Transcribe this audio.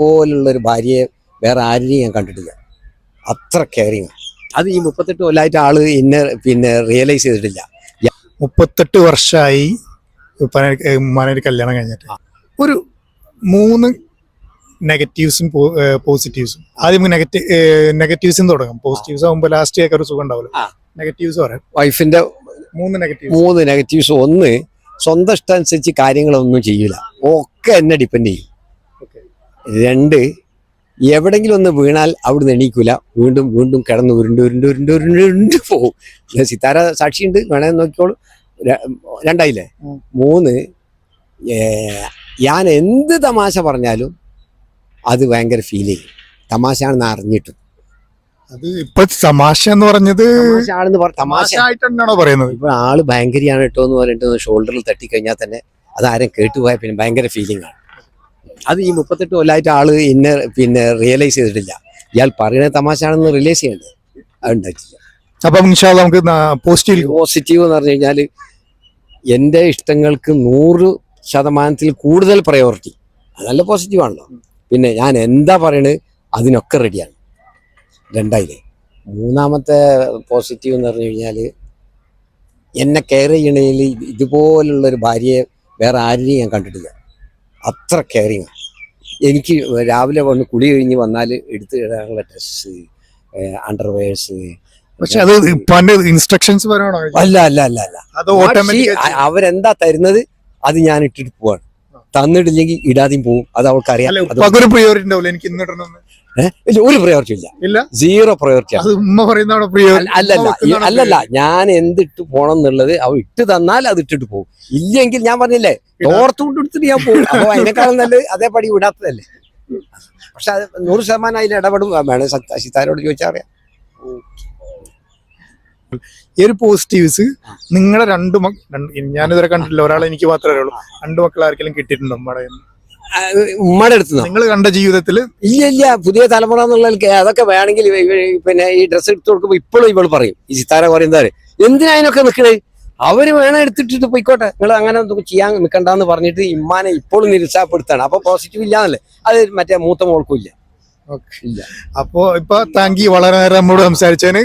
പോലുള്ളൊരു ഭാര്യയെ വേറെ ആരെയും ഞാൻ കണ്ടിട്ടില്ല. അത്ര കെയറിങ്. അത് ഈ 38 കൊല്ലമായിട്ട് ആള് പിന്നെ റിയലൈസ് ചെയ്തിട്ടില്ല. 38 വർഷമായി ഉമ്മാനൊരു കല്യാണം കഴിഞ്ഞിട്ട്. ഒരു 3 നെഗറ്റീവ്സും പോസിറ്റീവ്സും. ആദ്യം നെഗറ്റീവ്സും തുടങ്ങും. പോസിറ്റീവ്സ് ആകുമ്പോൾ ലാസ്റ്റ് ഒക്കെ ഒരു സുഖം ഉണ്ടാവില്ല. നെഗറ്റീവ്സ് പറയാം. വൈഫിന്റെ 3 നെഗറ്റീവ്സ്. ഒന്ന്, സ്വന്തം ഇഷ്ടം അനുസരിച്ച് കാര്യങ്ങളൊന്നും ചെയ്യില്ല, ഒക്കെ എന്നെ ഡിപ്പെൻഡ് ചെയ്യും. 2, എവിടെങ്കിലും ഒന്ന് വീണാൽ അവിടുന്ന് എണീക്കൂല, വീണ്ടും വീണ്ടും കിടന്ന് ഉരുണ്ട് പോകും. സിത്താര സാക്ഷിയുണ്ട്, വേണേ നോക്കിക്കോളൂ. 2 3, ഞാൻ എന്ത് തമാശ പറഞ്ഞാലും അത് ഭയങ്കര ഫീൽ ചെയ്യും. തമാശയാണെന്ന് അറിഞ്ഞിട്ടും. അത് ഇപ്പൊ തമാശ എന്ന് പറഞ്ഞത് തമാശയായിട്ടാണോ പറയുന്നത്? ഇപ്പൊ ആള് ഭയങ്കരയാണ് കേട്ടോ എന്ന് പറഞ്ഞിട്ട് ഷോൾഡറിൽ തട്ടിക്കഴിഞ്ഞാൽ തന്നെ അത് ആരും കേട്ടുപോയാൽ പിന്നെ ഭയങ്കര ഫീലിംഗ് ആണ്. അത് ഈ 38 കൊല്ലമായിട്ട് ആള് പിന്നെ റിയലൈസ് ചെയ്തിട്ടില്ല. ഇയാൾ പറയുന്നത് തമാശയാണെന്ന് റിയലൈസ് ചെയ്യണ്ടേ, അതുണ്ടായിട്ടില്ല. അപ്പം നമുക്ക് പോസിറ്റീവ് എന്ന് പറഞ്ഞു കഴിഞ്ഞാൽ എൻ്റെ ഇഷ്ടങ്ങൾക്ക് 100% കൂടുതൽ പ്രയോറിറ്റി. അത് നല്ല പോസിറ്റീവാണല്ലോ. പിന്നെ ഞാൻ എന്താ പറയണത് അതിനൊക്കെ റെഡിയാണ്. 2 മൂന്നാമത്തെ പോസിറ്റീവ് എന്ന് പറഞ്ഞു കഴിഞ്ഞാൽ എന്നെ കെയർ ചെയ്യണതിൽ ഇതുപോലുള്ളൊരു ഭാര്യയെ വേറെ ആരെയും ഞാൻ കണ്ടിട്ടില്ല. അത്ര കെയറിങ്. എനിക്ക് രാവിലെ വന്ന് കുളി കഴിഞ്ഞ് വന്നാൽ എടുത്ത് ഇടാനുള്ള ഡ്രസ്സ്, അണ്ടർവെയർസ്. പക്ഷെ അത് ഇൻസ്ട്രക്ഷൻസ് അല്ല, അവരെന്താ തരുന്നത് അത് ഞാൻ ഇട്ടിട്ട് പോവാണ്. തന്നിട്ടില്ലെങ്കിൽ ഇടാതെയും പോവും. അത് അവൾക്കറിയാം. ഒരു പ്രയോറിറ്റി ഉണ്ടാവില്ല. എനിക്ക് ഒരു പ്രയോറിറ്റി ഇല്ല, 0 പ്രയോറിറ്റി. അല്ലല്ല, ഞാൻ എന്തിട്ട് പോണം എന്നുള്ളത് അവ ഇട്ട് തന്നാൽ അത് ഇട്ടിട്ട് പോകും. ഇല്ലെങ്കിൽ ഞാൻ പറഞ്ഞില്ലേ, തോർത്തുകൊണ്ട് എടുത്തിട്ട് ഞാൻ പോകും. അപ്പൊ അതിനേക്കാളും നല്ലത് അതേപടി വിടാത്തതല്ലേ. പക്ഷെ അത് 100% അതിൽ ഇടപെടും. വേണേ സിത്താരോട് ചോദിച്ചാൽ അറിയാം. ഈ ഒരു പോസിറ്റീവ്സ് നിങ്ങളെ ഞാനിതുവരെ കണ്ടിട്ടില്ല. ഒരാളെ എനിക്ക് മാത്രമേ അറിയുള്ളൂ. 2 മക്കൾ ആർക്കെങ്കിലും കിട്ടിയിട്ടുണ്ടോ ഉമ്മയുടെ അടുത്ത്? നിങ്ങൾ കണ്ട ജീവിതത്തിൽ ഇല്ല. പുതിയ തലമുറ എന്നുള്ള അതൊക്കെ വേണമെങ്കിൽ പിന്നെ ഈ ഡ്രസ്സ് എടുത്ത് കൊടുക്കുമ്പോ ഇപ്പോഴും ഇവള് പറയും, ഈ സിത്താര പറയുന്നത്, എന്തിനാ അതിനൊക്കെ നിൽക്കണേ, അവര് വേണം എടുത്തിട്ടിട്ട് പോയിക്കോട്ടെ, നിങ്ങൾ അങ്ങനെ ചെയ്യാൻ നിൽക്കണ്ടെന്ന് പറഞ്ഞിട്ട് ഇമ്മാനെ ഇപ്പോഴും നിരുത്സാഹപ്പെടുത്താണ്. അപ്പൊ പോസിറ്റീവ് ഇല്ലാന്നല്ലേ. അത് മറ്റേ മൂത്ത മോൾക്കും ഇല്ല. അപ്പോ ഇപ്പൊ താങ്ക് യു, വളരെ നേരം നമ്മോട് സംസാരിച്ചതിന്.